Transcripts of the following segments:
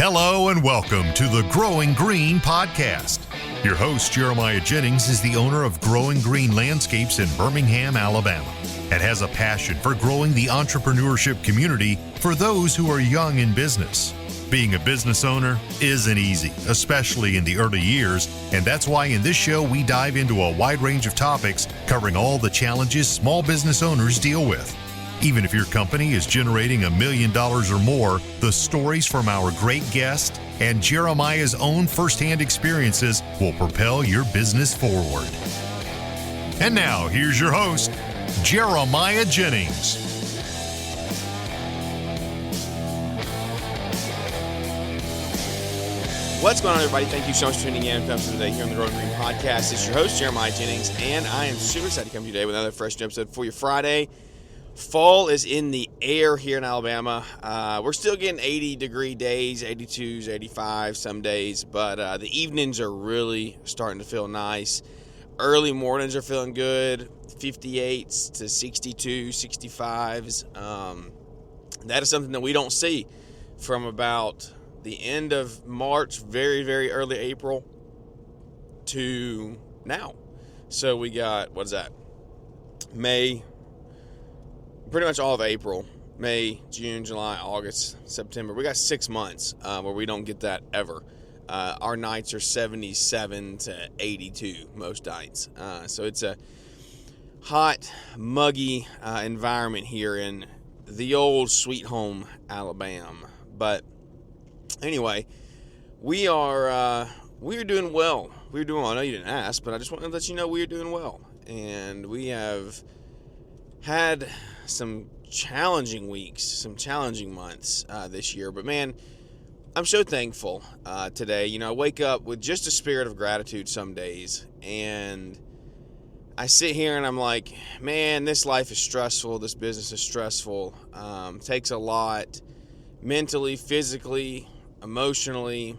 Hello and welcome to the Growing Green podcast. Your host, Jeremiah Jennings, is the owner of Growing Green Landscapes in Birmingham, Alabama, and has a passion for growing the entrepreneurship community for those who are young in business. Being a business owner isn't easy, especially in the early years, and that's why in this show we dive into a wide range of topics covering all the challenges small business owners deal with. Even if your company is generating $1 million or more, the stories from our great guest and Jeremiah's own firsthand experiences will propel your business forward. And now, here's your host, Jeremiah Jennings. What's going on, everybody? Thank you so much for tuning in to episode today here on the Growing Green podcast. It's your host, Jeremiah Jennings, and I am super excited to come to you today with another fresh episode for your Friday. Fall is in the air here in Alabama. We're still getting 80-degree days, 82s, 85 some days, but the evenings are really starting to feel nice. Early mornings are feeling good, 58s to 62, 65s. That is something that we don't see from about the end of March, very, very early April to now. So we got, what is that? May, pretty much all of April, May, June, July, August, September. We got 6 months where we don't get that ever. Our nights are 77 to 82 most nights. So it's a hot, muggy environment here in the old sweet home, Alabama. But anyway, we are doing well. We're doing well. I know you didn't ask, but I just wanted to let you know we are doing well. And we have had some challenging weeks, some challenging months this year. But man, I'm so thankful today. You know, I wake up with just a spirit of gratitude some days. And I sit here and I'm like, man, this life is stressful. This business is stressful. Takes a lot mentally, physically, emotionally.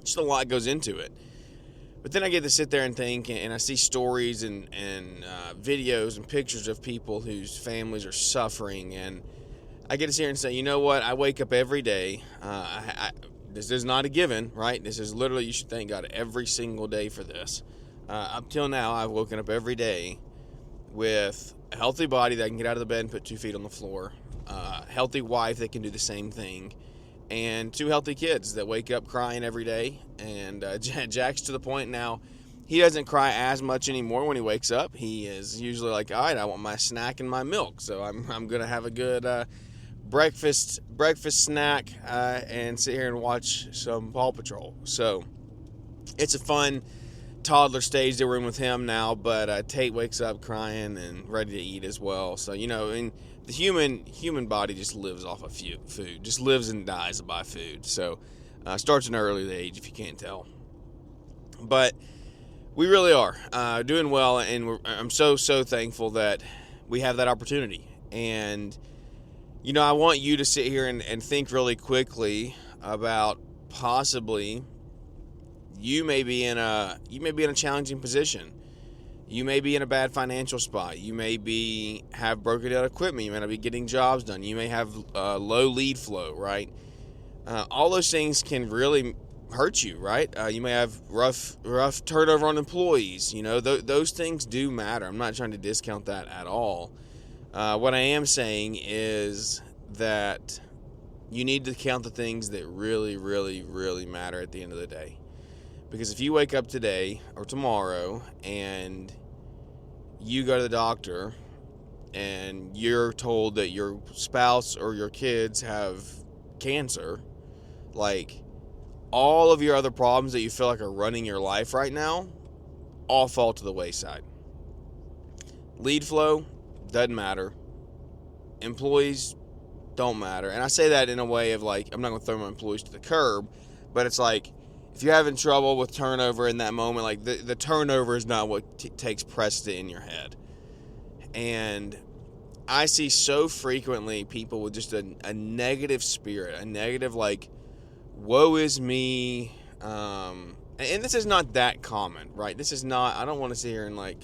Just a lot goes into it. But then I get to sit there and think, and I see stories and videos and pictures of people whose families are suffering, and I get to sit here and say, you know what? I wake up every day. This is not a given, right? This is literally, you should thank God every single day for this. Up till now, I've woken up every day with a healthy body that can get out of the bed and put 2 feet on the floor, a healthy wife that can do the same thing, and 2 healthy kids that wake up crying every day. And Jack's to the point now, he doesn't cry as much anymore when he wakes up. He is usually like, all right, I want my snack and my milk. So I'm going to have a good breakfast snack and sit here and watch some Paw Patrol. So it's a fun toddler stage that we're in with him now. But Tate wakes up crying and ready to eat as well. So, you know, and the human body just lives off of food, just lives and dies by food. So starts in an early age, if you can't tell. But we really are doing well, and I'm so thankful that we have that opportunity. And, you know, I want you to sit here and think really quickly about possibly you may be in a challenging position. You may be in a bad financial spot. You may have broken down equipment. You may not be getting jobs done. You may have low lead flow, right? All those things can really hurt you, right? You may have rough turnover on employees. You know, those things do matter. I'm not trying to discount that at all. What I am saying is that you need to count the things that really, really, really matter at the end of the day. Because if you wake up today or tomorrow and you go to the doctor and you're told that your spouse or your kids have cancer, like, all of your other problems that you feel like are running your life right now all fall to the wayside. Lead flow doesn't matter. Employees don't matter. And I say that in a way of like, I'm not going to throw my employees to the curb, but it's like, if you're having trouble with turnover in that moment, like the turnover is not what takes precedent in your head. And I see so frequently people with just a negative spirit, a negative like, woe is me. And this is not that common, right? This is not, I don't want to sit here and like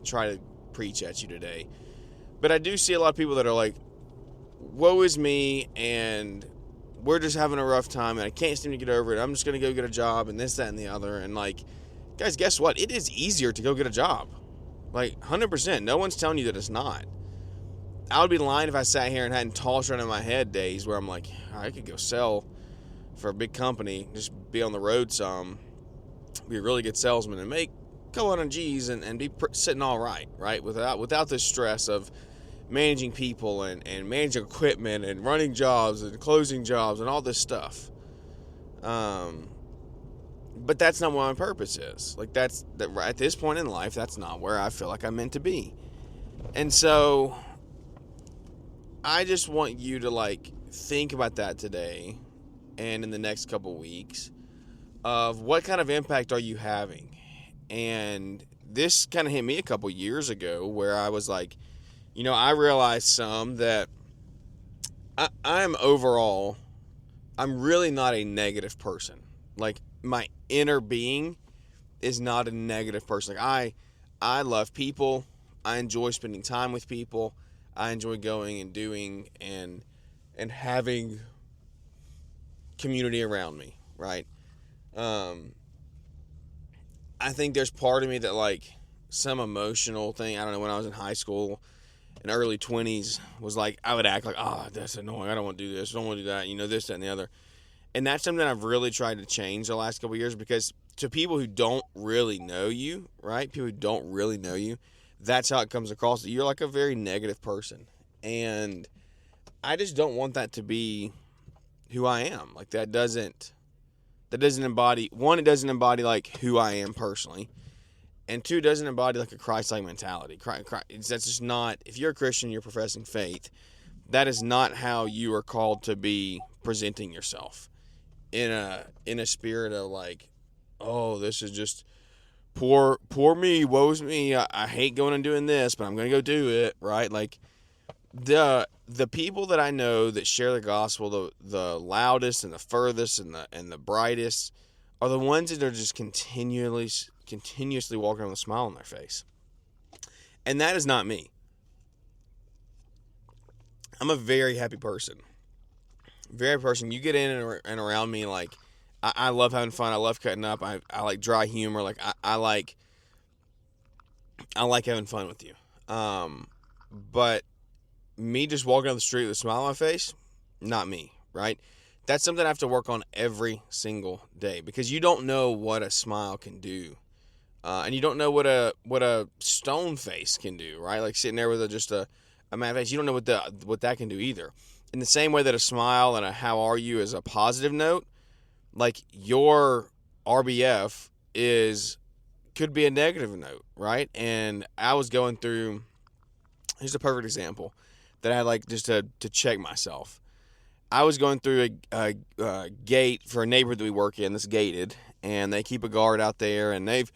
try to preach at you today. But I do see a lot of people that are like, woe is me, and we're just having a rough time, and I can't seem to get over it. I'm just going to go get a job, and this, that, and the other. And, like, guys, guess what? It is easier to go get a job. Like, 100%. No one's telling you that it's not. I would be lying if I sat here and hadn't tossed around in my head days where I'm like, I could go sell for a big company, just be on the road some, be a really good salesman, and make a couple hundred G's and be sitting all right, without the stress of managing people and managing equipment and running jobs and closing jobs and all this stuff. But that's not what my purpose is. Like, at this point in life, that's not where I feel like I'm meant to be. And so I just want you to, like, think about that today and in the next couple weeks of what kind of impact are you having. And this kind of hit me a couple years ago where I was like, I realized that I'm really not a negative person. Like, my inner being is not a negative person. Like, I love people. I enjoy spending time with people. I enjoy going and doing and having community around me, right? I think there's part of me that, like, some emotional thing, I don't know, when I was in high school in early 20s was like, I would act like, that's annoying, I don't want to do this, I don't want to do that, this, that, and the other. And that's something I've really tried to change the last couple of years, because to people who don't really know you, right, people who don't really know you, that's how it comes across, that you're like a very negative person. And I just don't want that to be who I am. Like, that doesn't embody, one, it doesn't embody like who I am personally. And two, it doesn't embody like a Christ-like mentality. That's just not, if you're a Christian, you're professing faith, that is not how you are called to be presenting yourself in a spirit of like, oh, this is just poor me, woe's me, I hate going and doing this, but I'm going to go do it, right? Like, the people that I know that share the gospel the loudest and the furthest and the brightest are the ones that are just continuously walking around with a smile on their face. And that is not me. I'm a very happy person. Very person. You get in and around me, like, I love having fun. I love cutting up. I like dry humor. Like, I like having fun with you. But me just walking down the street with a smile on my face, not me, right? That's something I have to work on every single day, because you don't know what a smile can do. And you don't know what a stone face can do, right? Like, sitting there with just a mad face, you don't know what that can do either. In the same way that a smile and a how are you is a positive note, like, your RBF could be a negative note, right? And I was going through, here's a perfect example that I had, like, just to check myself. I was going through a gate for a neighborhood that we work in that's gated, and they keep a guard out there, and they've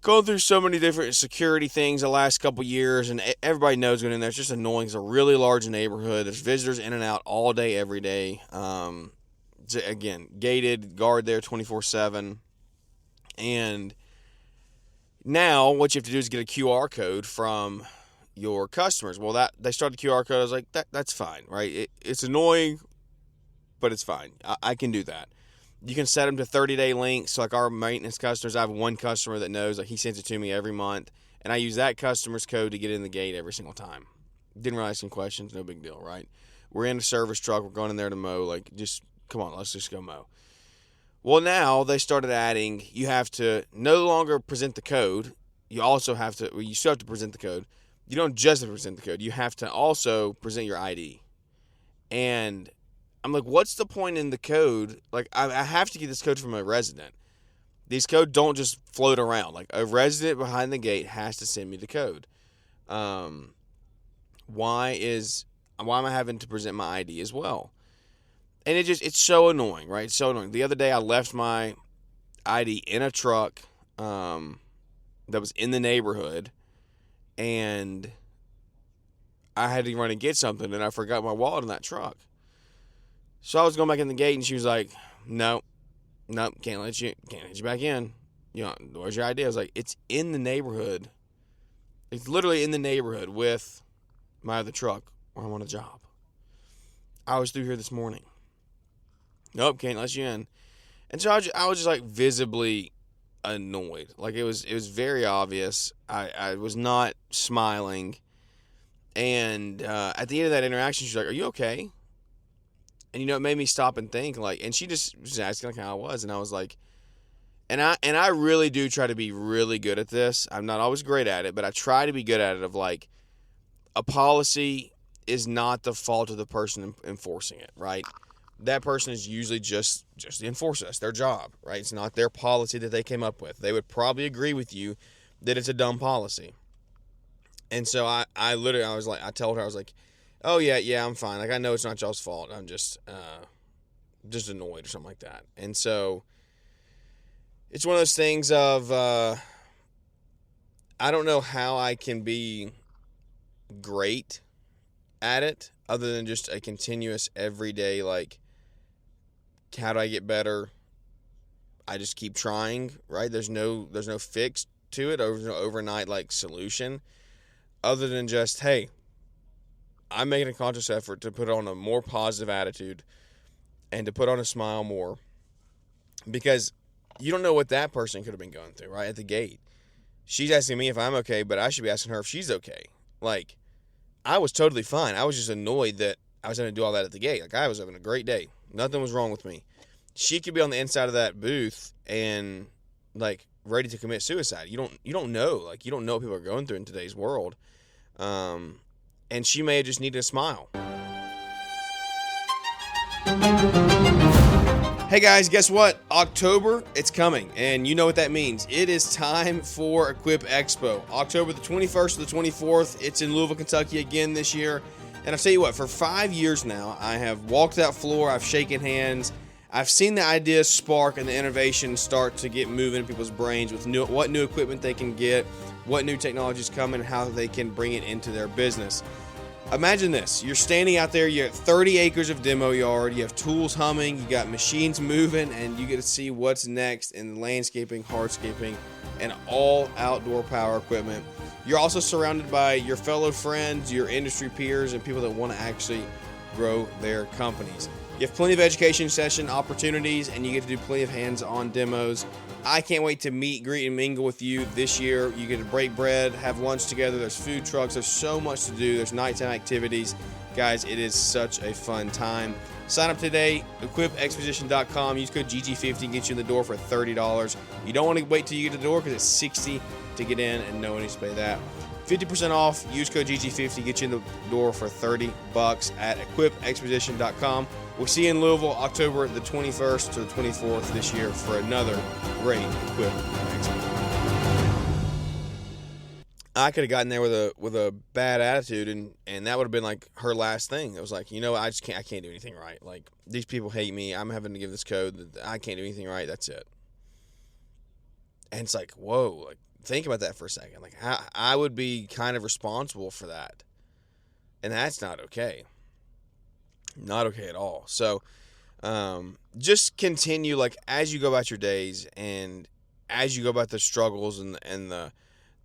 gone through so many different security things the last couple years, and everybody knows going in there. It's just annoying. It's a really large neighborhood. There's visitors in and out all day, every day. Again, gated, guard there 24/7. And now what you have to do is get a QR code from your customers. Well, they started the QR code. I was like, that's fine, right? It's annoying, but it's fine. I can do that. You can set them to 30-day links. So, like, our maintenance customers, I have one customer that knows, like, he sends it to me every month, and I use that customer's code to get in the gate every single time. Didn't really ask any questions, no big deal, right? We're in a service truck, we're going in there to mow, like, just, come on, let's just go mow. Well, now they started adding, you have to no longer present the code, you still have to present the code. You don't just have to present the code, you have to also present your ID. And I'm like, what's the point in the code? Like, I have to get this code from a resident. These codes don't just float around. Like, a resident behind the gate has to send me the code. Why am I having to present my ID as well? And it's so annoying, right? It's so annoying. The other day I left my ID in a truck that was in the neighborhood, and I had to run and get something, and I forgot my wallet in that truck. So I was going back in the gate, and she was like, nope, can't let you back in. Where's your ID? I was like, it's in the neighborhood. It's literally in the neighborhood with my other truck where I'm on a job. I was through here this morning. Nope, can't let you in. And so I was just like visibly annoyed. Like it was very obvious. I was not smiling. And at the end of that interaction, she's like, "Are you okay?" And it made me stop and think. Like, and she just was asking like how I was, and I was like, and I really do try to be really good at this. I'm not always great at it, but I try to be good at it. Of like, a policy is not the fault of the person enforcing it, right? That person is usually just the enforcer. That's their job, right? It's not their policy that they came up with. They would probably agree with you that it's a dumb policy. And so I told her, I was like, oh yeah, I'm fine. Like, I know it's not y'all's fault. I'm just annoyed or something like that. And so it's one of those things of, I don't know how I can be great at it other than just a continuous everyday, like, how do I get better? I just keep trying, right? There's no fix to it. There's no overnight like solution other than just, hey, I'm making a conscious effort to put on a more positive attitude and to put on a smile more, because you don't know what that person could have been going through, right? At the gate. She's asking me if I'm okay, but I should be asking her if she's okay. Like, I was totally fine. I was just annoyed that I was going to do all that at the gate. Like, I was having a great day. Nothing was wrong with me. She could be on the inside of that booth and, like, ready to commit suicide. You don't know. Like, you don't know what people are going through in today's world. And she may have just needed a smile. Hey guys, guess what? October, it's coming, and you know what that means. It is time for Equip Expo. October the 21st to the 24th. It's in Louisville, Kentucky again this year. And I'll tell you what, for 5 years now, I have walked that floor, I've shaken hands, I've seen the ideas spark and the innovation start to get moving in people's brains with what new equipment they can get, what new technologies come, and how they can bring it into their business. Imagine this. You're standing out there, you have 30 acres of demo yard, you have tools humming, you got machines moving, and you get to see what's next in landscaping, hardscaping, and all outdoor power equipment. You're also surrounded by your fellow friends, your industry peers, and people that want to actually grow their companies. You have plenty of education session opportunities, and you get to do plenty of hands-on demos. I can't wait to meet, greet, and mingle with you this year. You get to break bread, have lunch together. There's food trucks. There's so much to do. There's nighttime activities. Guys, it is such a fun time. Sign up today, equipexposition.com. Use code GG50, get you in the door for $30. You don't want to wait till you get to the door because it's $60 to get in, and no one needs to pay that. 50% off. Use code GG50, get you in the door for $30 at equipexposition.com. We'll see you in Louisville, October the 21st to the 24th this year for another great Equip Expo. I could have gotten there with a bad attitude, and that would have been like her last thing. It was like, I can't do anything right. Like, these people hate me. I'm having to give this code. I can't do anything right. That's it. And it's like, whoa, like, think about that for a second. Like, I would be kind of responsible for that. And that's not okay. Not okay at all. So, just continue, like, as you go about your days and as you go about the struggles and the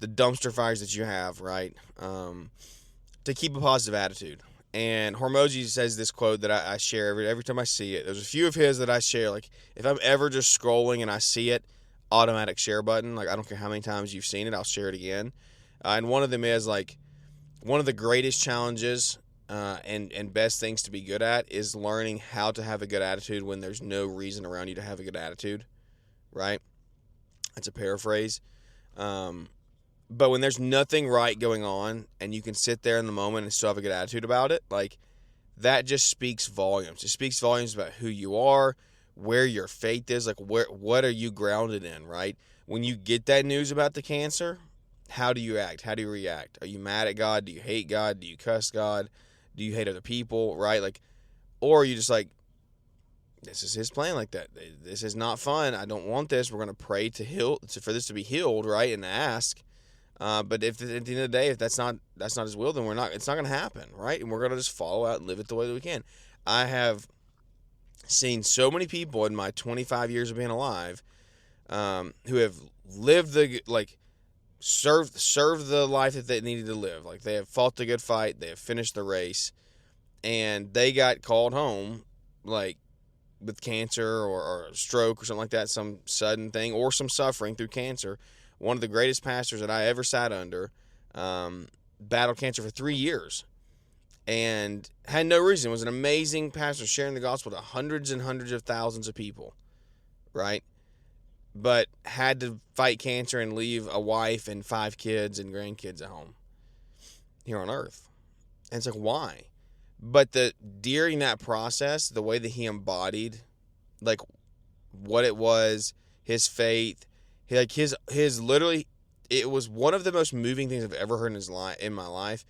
dumpster fires that you have, right? To keep a positive attitude. And Hormozy says this quote that I share every time I see it. There's a few of his that I share. Like, if I'm ever just scrolling and I see it, automatic share button. Like, I don't care how many times you've seen it, I'll share it again. And one of them is, like, one of the greatest challenges and best things to be good at is learning how to have a good attitude when there's no reason around you to have a good attitude, right? That's a paraphrase. But when there's nothing right going on and you can sit there in the moment and still have a good attitude about it, like, that just speaks volumes. It speaks volumes about who you are, where your faith is, like, what are you grounded in, right? When you get that news about the cancer, how do you act? How do you react? Are you mad at God? Do you hate God? Do you cuss God? Do you hate other people, right? Like, or are you just like, this is his plan, like that. This is not fun. I don't want this. We're going to pray for this to be healed, right? And ask. But if at the end of the day, if that's not his will, then it's not going to happen, right? And we're going to just follow out and live it the way that we can. I have seen so many people in my 25 years of being alive, who have lived served the life that they needed to live. Like, they have fought the good fight, they have finished the race, and they got called home, like, with cancer or a stroke or something like that, some sudden thing, or some suffering through cancer. One of the greatest pastors that I ever sat under battled cancer for 3 years and had no reason. Was an amazing pastor sharing the gospel to hundreds and hundreds of thousands of people, right? But had to fight cancer and leave a wife and 5 kids and grandkids at home here on earth. And it's like, why? But during that process, the way that he embodied, like, what it was, his faith, his literally, it was one of the most moving things I've ever heard in my life.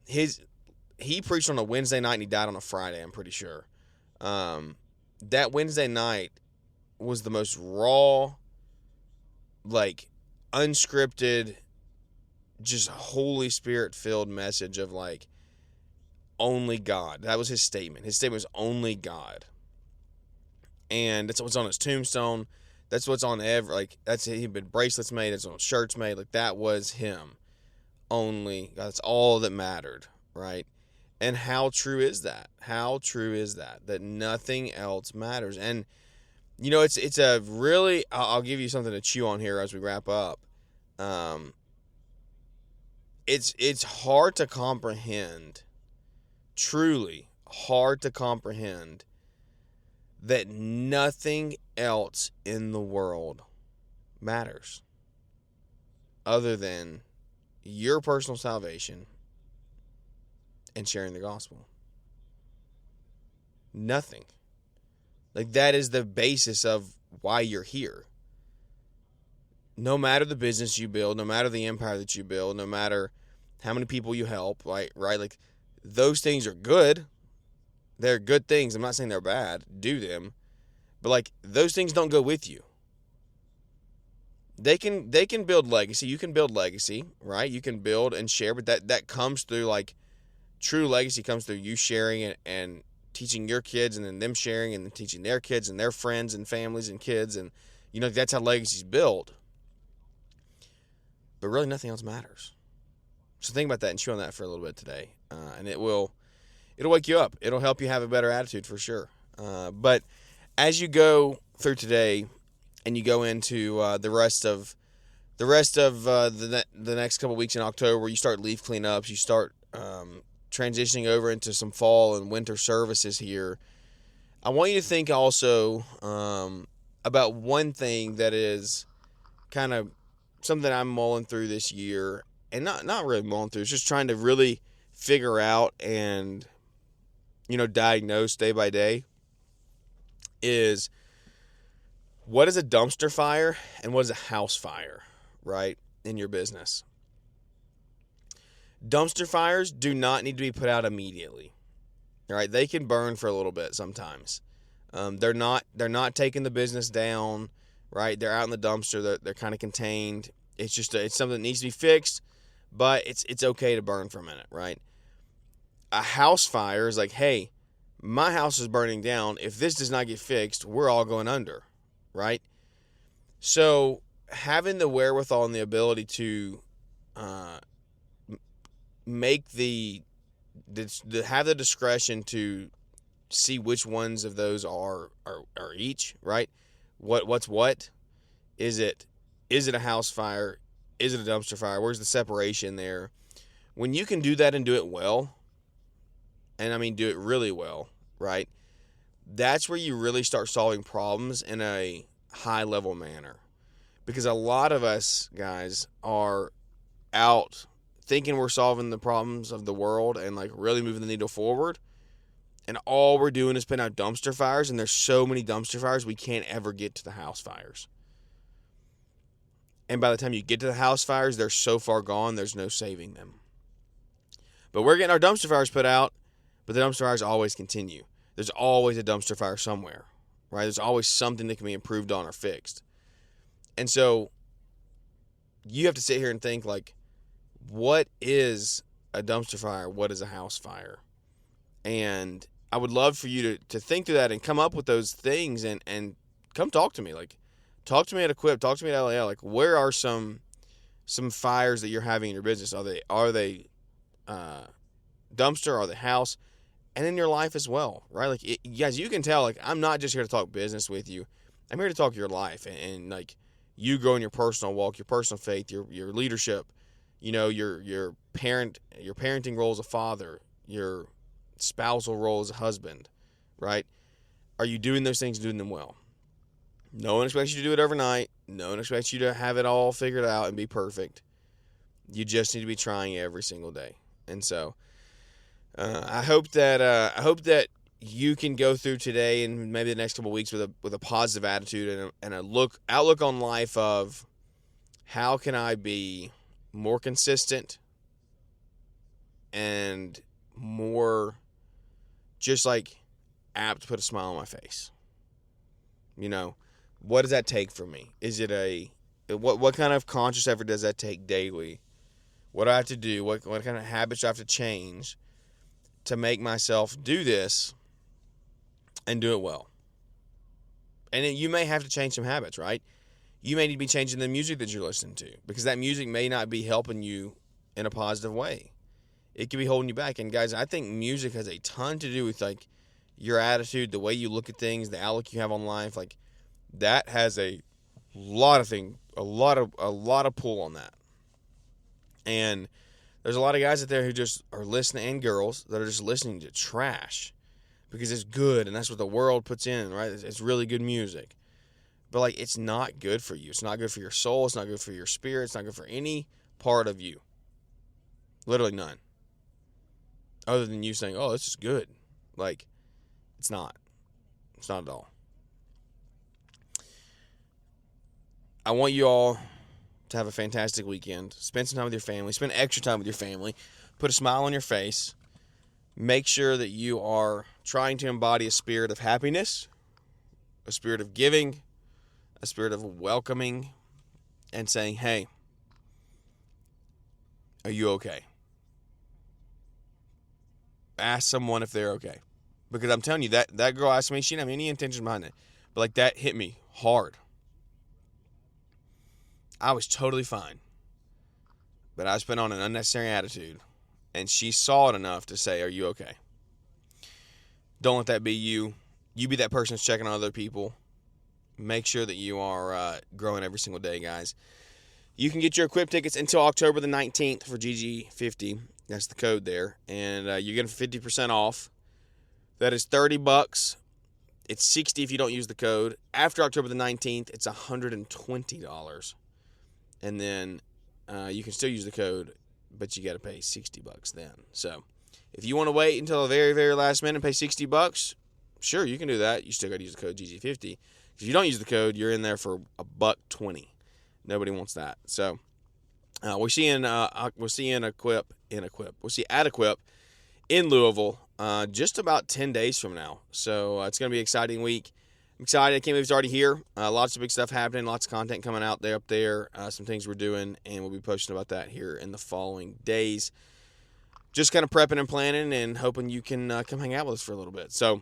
He preached on a Wednesday night and he died on a Friday, I'm pretty sure. That Wednesday night was the most raw, like, unscripted, just Holy Spirit filled message of, like, only God. That was his statement. His statement was only God. And that's what's on his tombstone. That's what's on he'd been bracelets made, that's on shirts made. Like, that was him. Only God. That's all that mattered, right? And how true is that? How true is that? That nothing else matters. And, you know, it's a really, I'll give you something to chew on here as we wrap up. It's hard to comprehend, truly hard to comprehend, that nothing else in the world matters other than your personal salvation and sharing the gospel. Nothing. Like, that is the basis of why you're here. No matter the business you build, no matter the empire that you build, no matter how many people you help, right? Like, those things are good. They're good things. I'm not saying they're bad. Do them. But, like, those things don't go with you. They can build legacy. You can build legacy, right? You can build and share, but that comes through, like, true legacy comes through you sharing it and teaching your kids, and then them sharing and then teaching their kids and their friends and families and kids. And, you know, that's how legacy's built. But really nothing else matters. So think about that and chew on that for a little bit today. And it'll wake you up. It'll help you have a better attitude for sure. But as you go through today and you go into the rest of the next couple weeks in October, where you start leaf cleanups, you start transitioning over into some fall and winter services here, I want you to think also about one thing that is kind of something I'm mulling through this year, and not really mulling through, it's just trying to really figure out and, you know, diagnose day by day, is what is a dumpster fire and what is a house fire, right, in your business. Dumpster fires do not need to be put out immediately. All right, they can burn for a little bit sometimes. They're not taking the business down, right? They're out in the dumpster. They're kind of contained. It's just it's something that needs to be fixed, but it's okay to burn for a minute, right? A house fire is like, hey, my house is burning down. If this does not get fixed, we're all going under, right? So having the wherewithal and the ability to make have the discretion to see which ones of those are each, right? What's what? Is it a house fire? Is it a dumpster fire? Where's the separation there? When you can do that and do it well, and I mean do it really well, right? That's where you really start solving problems in a high-level manner. Because a lot of us, guys, are out thinking we're solving the problems of the world and, like, really moving the needle forward. And all we're doing is putting out dumpster fires, and there's so many dumpster fires we can't ever get to the house fires. And by the time you get to the house fires, they're so far gone, there's no saving them. But we're getting our dumpster fires put out, but the dumpster fires always continue. There's always a dumpster fire somewhere, right? There's always something that can be improved on or fixed. And so you have to sit here and think, like, what is a dumpster fire? What is a house fire? And I would love for you to think through that and come up with those things and come talk to me. Like, talk to me at Equip, talk to me at LAL. Like, where are some fires that you're having in your business? Are they dumpster? Are they house? and in your life as well, right? Like, guys, you can tell, like, I'm not just here to talk business with you. I'm here to talk your life and like, you grow in your personal walk, your personal faith, your leadership, your parenting role as a father, your spousal role as a husband, right? Are you doing those things, doing them well? No one expects you to do it overnight. No one expects you to have it all figured out and be perfect. You just need to be trying every single day. And so, I hope that you can go through today and maybe the next couple of weeks with a positive attitude and a outlook on life of how can I be more consistent and more just like apt to put a smile on my face. What does that take from me? Is it what kind of conscious effort does that take daily? What do I have to do? What kind of habits do I have to change to make myself do this and do it well? And you may have to change some habits, right? You may need to be changing the music that you're listening to, because that music may not be helping you in a positive way. It could be holding you back. And guys, I think music has a ton to do with like your attitude, the way you look at things, the outlook you have on life. Like, that has a lot of pull on that. And there's a lot of guys out there who just are listening, and girls that are just listening to trash because it's good, and that's what the world puts in, right? It's really good music. But like, it's not good for you. It's not good for your soul. It's not good for your spirit. It's not good for any part of you. Literally none. Other than you saying, oh, this is good. Like, it's not. It's not at all. I want you all to have a fantastic weekend. Spend some time with your family. Spend extra time with your family. Put a smile on your face. Make sure that you are trying to embody a spirit of happiness, a spirit of giving, a spirit of welcoming, and saying, hey, are you okay? Ask someone if they're okay. Because I'm telling you, that girl asked me, she didn't have any intention behind it. But like, that hit me hard. I was totally fine. But I was put on an unnecessary attitude. And she saw it enough to say, are you okay? Don't let that be you. You be that person that's checking on other people. Make sure that you are growing every single day, guys. You can get your Equip tickets until October the 19th for GG50. That's the code there. And you're getting 50% off. That is $30. It's $60 if you don't use the code. After October the 19th, it's $120. And then you can still use the code, but you got to pay $60 then. So if you want to wait until the very, very last minute and pay $60, sure, you can do that. You still got to use the code GG50. If you don't use the code, you're in there for $120. Nobody wants that. So we're seeing Equip. We'll see at Equip in Louisville just about 10 days from now. So it's going to be an exciting week. I'm excited. I can't believe it's already here. Lots of big stuff happening. Lots of content coming out there up there. Some things we're doing, and we'll be posting about that here in the following days. Just kind of prepping and planning and hoping you can come hang out with us for a little bit. So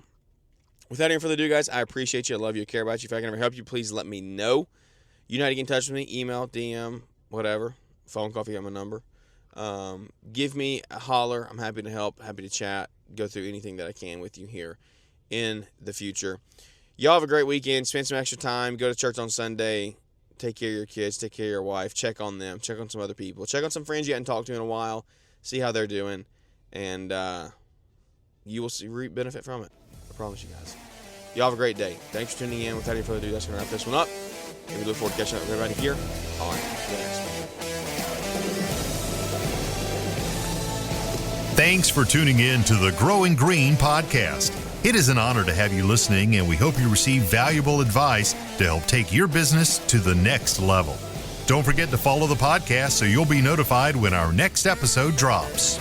without any further ado, guys, I appreciate you. I love you. I care about you. If I can ever help you, please let me know. You know how to get in touch with me. Email, DM, whatever. Phone call if you have my number. Give me a holler. I'm happy to help. Happy to chat. Go through anything that I can with you here in the future. Y'all have a great weekend. Spend some extra time. Go to church on Sunday. Take care of your kids. Take care of your wife. Check on them. Check on some other people. Check on some friends you hadn't talked to in a while. See how they're doing. And you will reap benefit from it. I promise you guys. Y'all have a great day. Thanks for tuning in. Without any further ado, that's going to wrap this one up. And we look forward to catching up with everybody here on the next one. Thanks for tuning in to the Growing Green podcast. It is an honor to have you listening, and we hope you receive valuable advice to help take your business to the next level. Don't forget to follow the podcast so you'll be notified when our next episode drops.